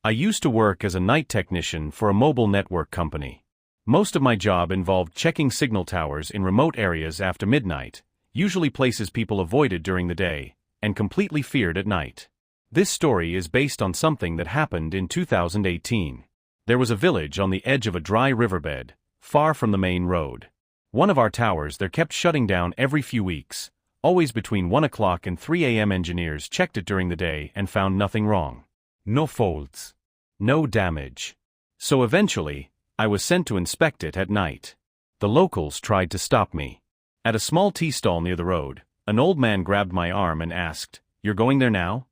I used to work as a night technician for a mobile network company. Most of my job involved checking signal towers in remote areas after midnight, usually places people avoided during the day, and completely feared at night. This story is based on something that happened in 2018. There was a village on the edge of a dry riverbed, far from the main road. One of our towers there kept shutting down every few weeks, always between 1 o'clock and 3 a.m. Engineers checked it during the day and found nothing wrong. No faults. No damage. So eventually, I was sent to inspect it at night. The locals tried to stop me. At a small tea stall near the road, an old man grabbed my arm and asked, "You're going there now?"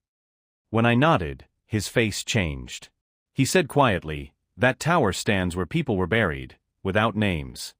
When I nodded, his face changed. He said quietly, "That tower stands where people were buried, without names."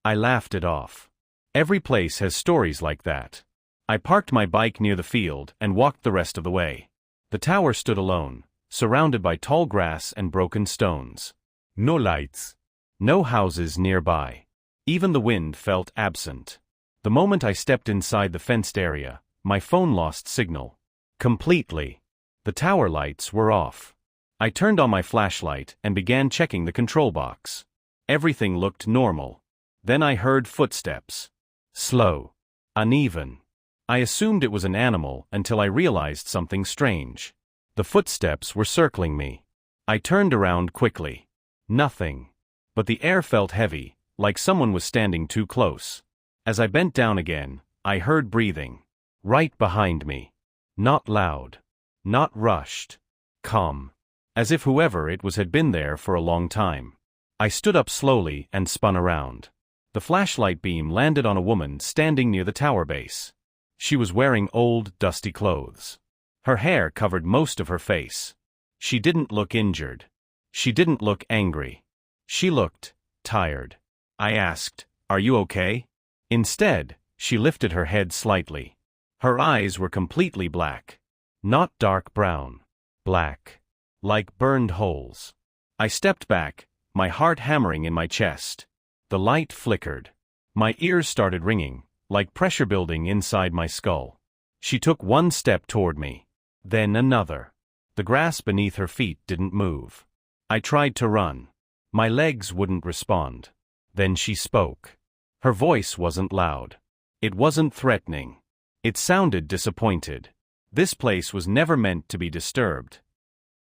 I laughed it off. Every place has stories like that. I parked my bike near the field and walked the rest of the way. The tower stood alone, surrounded by tall grass and broken stones. No lights. No houses nearby. Even the wind felt absent. The moment I stepped inside the fenced area, my phone lost signal. Completely. The tower lights were off. I turned on my flashlight and began checking the control box. Everything looked normal. Then I heard footsteps. Slow. Uneven. I assumed it was an animal until I realized something strange. The footsteps were circling me. I turned around quickly. Nothing. But the air felt heavy, like someone was standing too close. As I bent down again, I heard breathing. Right behind me. Not loud. Not rushed. Calm. As if whoever it was had been there for a long time. I stood up slowly and spun around. The flashlight beam landed on a woman standing near the tower base. She was wearing old, dusty clothes. Her hair covered most of her face. She didn't look injured. She didn't look angry. She looked tired. I asked, "Are you okay?" Instead, she lifted her head slightly. Her eyes were completely black. Not dark brown. Black. Like burned holes. I stepped back, my heart hammering in my chest. The light flickered. My ears started ringing, like pressure building inside my skull. She took one step toward me. Then another. The grass beneath her feet didn't move. I tried to run. My legs wouldn't respond. Then she spoke. Her voice wasn't loud. It wasn't threatening. It sounded disappointed. This place was never meant to be disturbed.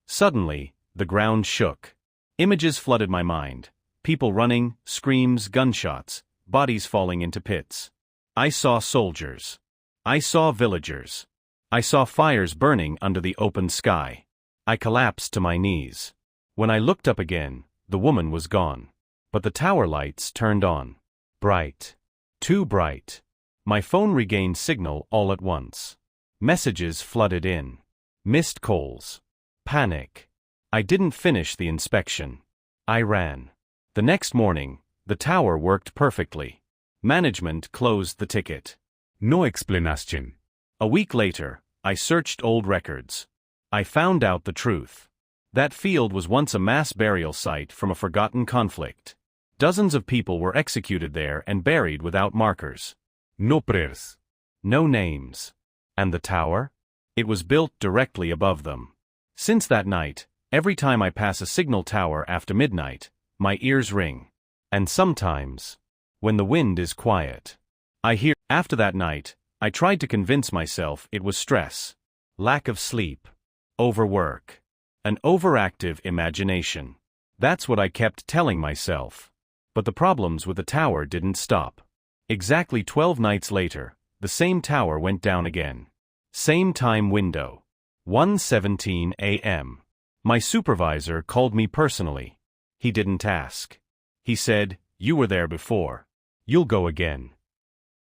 Suddenly, the ground shook. Images flooded my mind. People running, screams, gunshots, bodies falling into pits. I saw soldiers. I saw villagers. I saw fires burning under the open sky. I collapsed to my knees. When I looked up again, the woman was gone. But the tower lights turned on. Bright. Too bright. My phone regained signal all at once. Messages flooded in. Missed calls. Panic. I didn't finish the inspection. I ran. The next morning, the tower worked perfectly. Management closed the ticket. No explanation. A week later, I searched old records. I found out the truth. That field was once a mass burial site from a forgotten conflict. Dozens of people were executed there and buried without markers. No prayers. No names. And the tower? It was built directly above them. Since that night, every time I pass a signal tower after midnight, my ears ring. And sometimes, when the wind is quiet, I hear. After that night, I tried to convince myself it was stress, lack of sleep, overwork, an overactive imagination. That's what I kept telling myself. But the problems with the tower didn't stop. Exactly 12 nights later, the same tower went down again. Same time window. 1:17 a.m. My supervisor called me personally. He didn't ask. He said, "You were there before. You'll go again."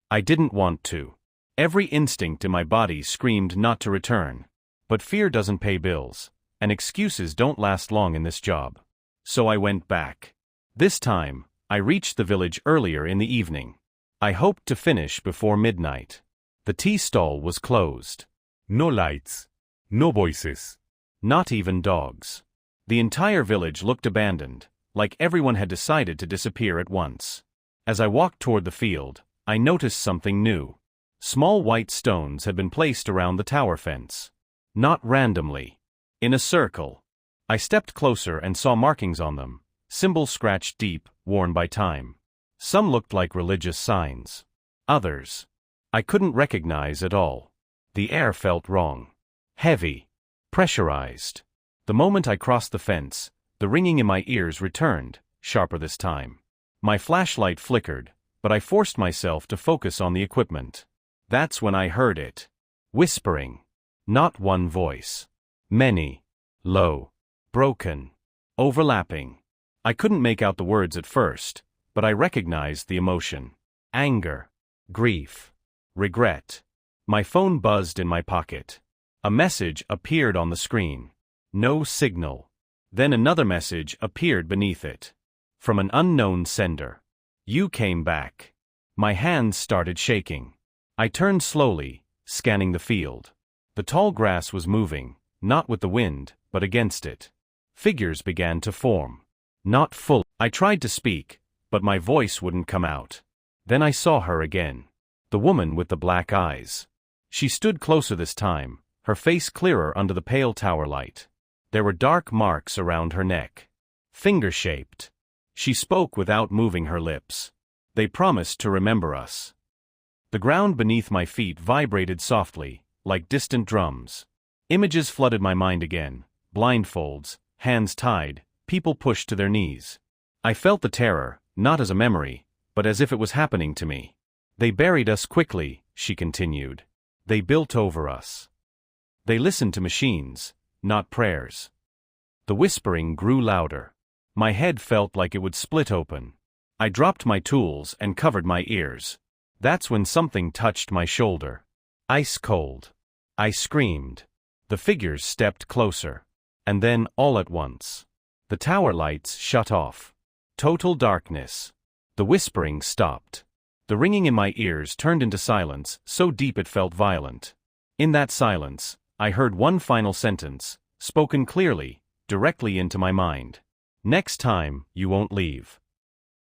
I didn't want to. Every instinct in my body screamed not to return. But fear doesn't pay bills, and excuses don't last long in this job. So I went back. This time, I reached the village earlier in the evening. I hoped to finish before midnight. The tea stall was closed. No lights. No voices. Not even dogs. The entire village looked abandoned, like everyone had decided to disappear at once. As I walked toward the field, I noticed something new. Small white stones had been placed around the tower fence. Not randomly. In a circle. I stepped closer and saw markings on them, symbols scratched deep, worn by time. Some looked like religious signs. Others, I couldn't recognize at all. The air felt wrong. Heavy. Pressurized. The moment I crossed the fence, the ringing in my ears returned, sharper this time. My flashlight flickered, but I forced myself to focus on the equipment. That's when I heard it. Whispering. Not one voice. Many. Low. Broken. Overlapping. I couldn't make out the words at first, but I recognized the emotion. Anger. Grief. Regret. My phone buzzed in my pocket. A message appeared on the screen. No signal. Then another message appeared beneath it. From an unknown sender. You came back. My hands started shaking. I turned slowly, scanning the field. The tall grass was moving, not with the wind, but against it. Figures began to form. Not full. I tried to speak, but my voice wouldn't come out. Then I saw her again. The woman with the black eyes. She stood closer this time, her face clearer under the pale tower light. There were dark marks around her neck. Finger-shaped. She spoke without moving her lips. They promised to remember us. The ground beneath my feet vibrated softly, like distant drums. Images flooded my mind again. Blindfolds, hands tied, people pushed to their knees. I felt the terror, not as a memory, but as if it was happening to me. They buried us quickly, she continued. They built over us. They listened to machines, not prayers. The whispering grew louder. My head felt like it would split open. I dropped my tools and covered my ears. That's when something touched my shoulder. Ice cold. I screamed. The figures stepped closer. And then, all at once, the tower lights shut off. Total darkness. The whispering stopped. The ringing in my ears turned into silence, so deep it felt violent. In that silence, I heard one final sentence, spoken clearly, directly into my mind. Next time, you won't leave.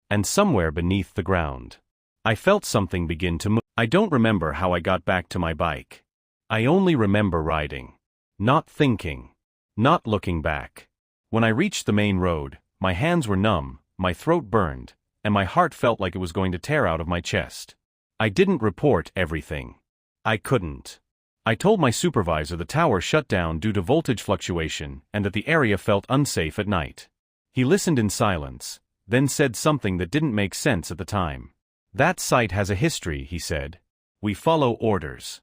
And somewhere beneath the ground, I felt something begin to move. I don't remember how I got back to my bike. I only remember riding. Not thinking. Not looking back. When I reached the main road, my hands were numb, my throat burned, and my heart felt like it was going to tear out of my chest. I didn't report everything. I couldn't. I told my supervisor the tower shut down due to voltage fluctuation and that the area felt unsafe at night. He listened in silence, then said something that didn't make sense at the time. That site has a history, he said. We follow orders.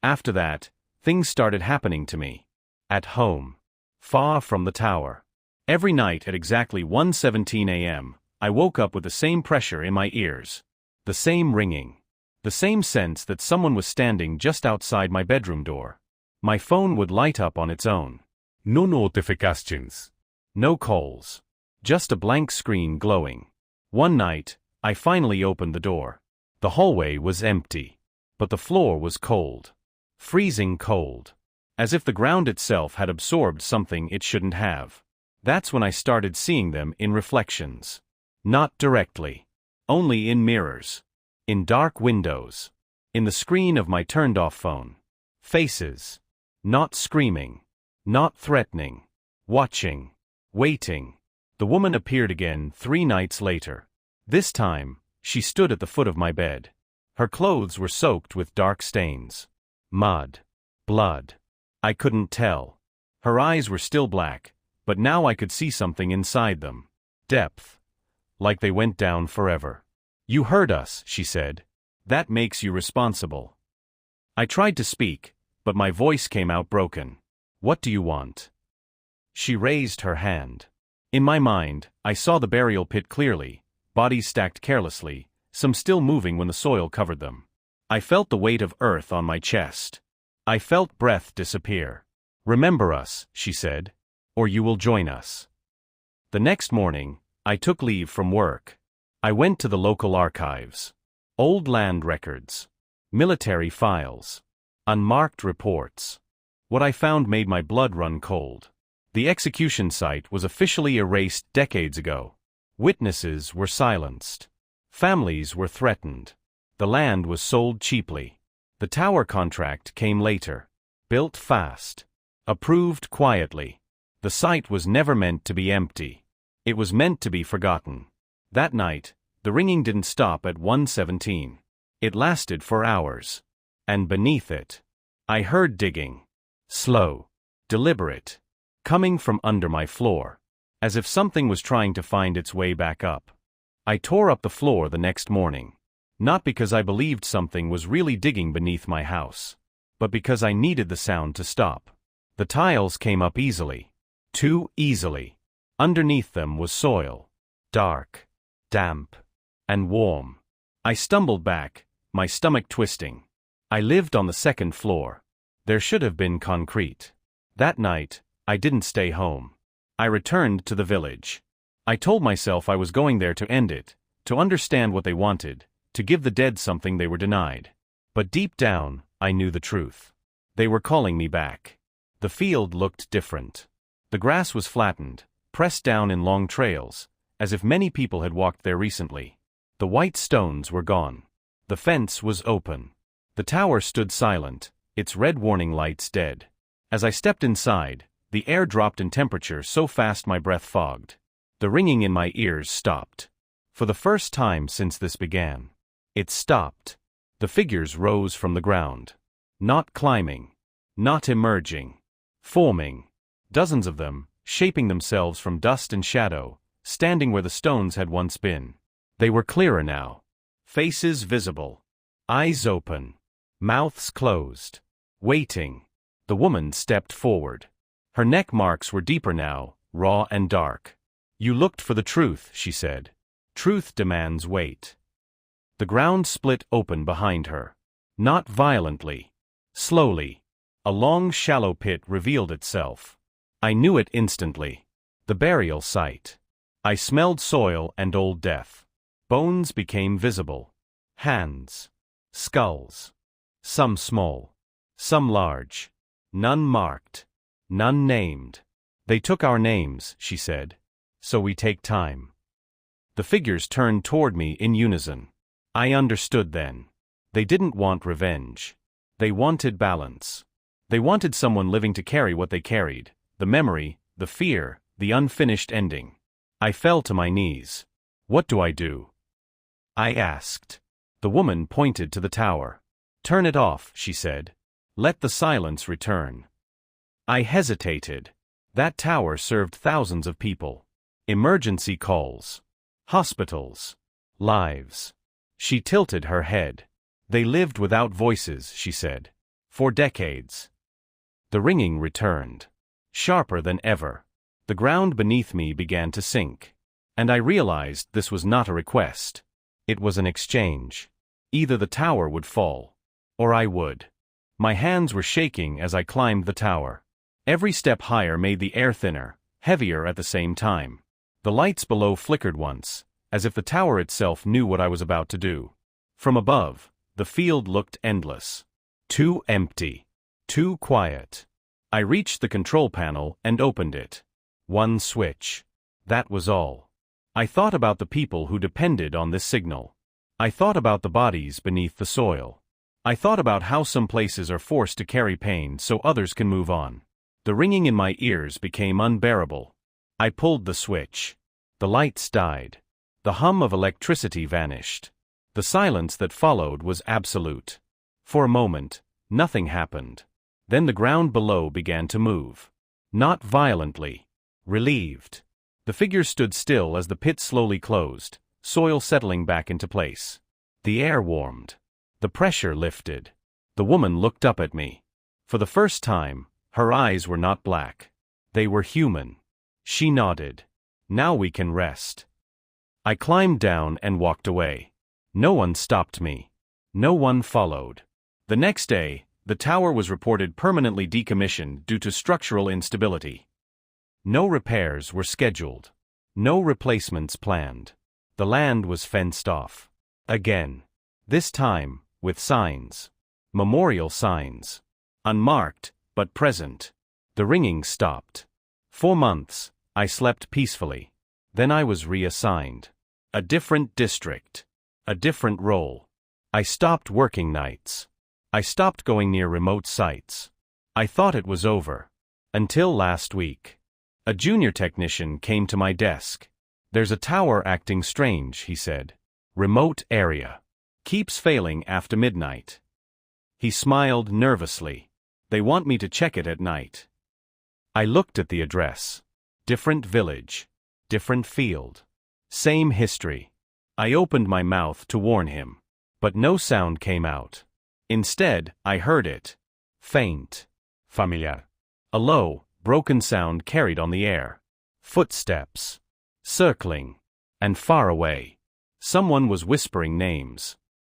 After that, things started happening to me. At home. Far from the tower. Every night at exactly 1:17 a.m., I woke up with the same pressure in my ears. The same ringing. The same sense that someone was standing just outside my bedroom door. My phone would light up on its own. No notifications. No calls. Just a blank screen glowing. One night, I finally opened the door. The hallway was empty. But the floor was cold. Freezing cold. As if the ground itself had absorbed something it shouldn't have. That's when I started seeing them in reflections. Not directly. Only in mirrors. In dark windows. In the screen of my turned-off phone. Faces. Not screaming. Not threatening. Watching. Waiting. The woman appeared again 3 nights later. This time, she stood at the foot of my bed. Her clothes were soaked with dark stains. Mud. Blood. I couldn't tell. Her eyes were still black, but now I could see something inside them. Depth. Like they went down forever. You heard us, she said. That makes you responsible. I tried to speak, but my voice came out broken. What do you want? She raised her hand. In my mind, I saw the burial pit clearly, bodies stacked carelessly, some still moving when the soil covered them. I felt the weight of earth on my chest. I felt breath disappear. Remember us, she said, or you will join us. The next morning, I took leave from work. I went to the local archives. Old land records. Military files. Unmarked reports. What I found made my blood run cold. The execution site was officially erased decades ago. Witnesses were silenced. Families were threatened. The land was sold cheaply. The tower contract came later. Built fast. Approved quietly. The The site was never meant to be empty. It was meant to be forgotten. That night, the ringing didn't stop at 1:17. It lasted for hours. And beneath it, I heard digging. Slow, deliberate, coming from under my floor, as if something was trying to find its way back up. I tore up the floor the next morning, not because I believed something was really digging beneath my house, but because I needed the sound to stop. The tiles came up easily, too easily. Underneath them was soil, dark, damp, and warm. I stumbled back, my stomach twisting. I lived on the second floor. There should have been concrete. That night, I didn't stay home. I returned to the village. I told myself I was going there to end it, to understand what they wanted, to give the dead something they were denied. But deep down, I knew the truth. They were calling me back. The field looked different. The grass was flattened, pressed down in long trails, as if many people had walked there recently. The white stones were gone. The fence was open. The tower stood silent, its red warning lights dead. As I stepped inside, the air dropped in temperature so fast my breath fogged. The ringing in my ears stopped. For the first time since this began. It stopped. The figures rose from the ground. Not climbing. Not emerging. Forming. Dozens of them, shaping themselves from dust and shadow, standing where the stones had once been. They were clearer now. Faces visible. Eyes open. Mouths closed. Waiting. The woman stepped forward. Her neck marks were deeper now, raw and dark. "You looked for the truth," she said. "Truth demands weight." The ground split open behind her. Not violently. Slowly. A long shallow pit revealed itself. I knew it instantly. The burial site. I smelled soil and old death. Bones became visible. Hands. Skulls. Some small. Some large. None marked. None named. "They took our names," she said. "So we take time." The figures turned toward me in unison. I understood then. They didn't want revenge. They wanted balance. They wanted someone living to carry what they carried, the memory, the fear, the unfinished ending. I fell to my knees. "What do I do?" I asked. The woman pointed to the tower. "Turn it off," she said. "Let the silence return." I hesitated. That tower served thousands of people. Emergency calls. Hospitals. Lives. She tilted her head. "They lived without voices," she said. "For decades." The ringing returned. Sharper than ever. The ground beneath me began to sink. And I realized this was not a request. It was an exchange. Either the tower would fall, or I would. My hands were shaking as I climbed the tower. Every step higher made the air thinner, heavier at the same time. The lights below flickered once, as if the tower itself knew what I was about to do. From above, the field looked endless. Too empty. Too quiet. I reached the control panel and opened it. One switch. That was all. I thought about the people who depended on this signal. I thought about the bodies beneath the soil. I thought about how some places are forced to carry pain so others can move on. The ringing in my ears became unbearable. I pulled the switch. The lights died. The hum of electricity vanished. The silence that followed was absolute. For a moment, nothing happened. Then the ground below began to move. Not violently. Relieved. The figures stood still as the pit slowly closed, soil settling back into place. The air warmed. The pressure lifted. The woman looked up at me. For the first time, her eyes were not black. They were human. She nodded. "Now we can rest." I climbed down and walked away. No one stopped me. No one followed. The next day, the tower was reported permanently decommissioned due to structural instability. No repairs were scheduled. No replacements planned. The land was fenced off. Again. This time, with signs. Memorial signs. Unmarked, but present. The ringing stopped. For months, I slept peacefully. Then I was reassigned. A different district. A different role. I stopped working nights. I stopped going near remote sites. I thought it was over. Until last week. A junior technician came to my desk. "There's a tower acting strange," he said. "Remote area. Keeps failing after midnight." He smiled nervously. "They want me to check it at night." I looked at the address. Different village. Different field. Same history. I opened my mouth to warn him. But no sound came out. Instead, I heard it. Faint. Familiar. A low, broken sound carried on the air. Footsteps. Circling. And far away. Someone was whispering names.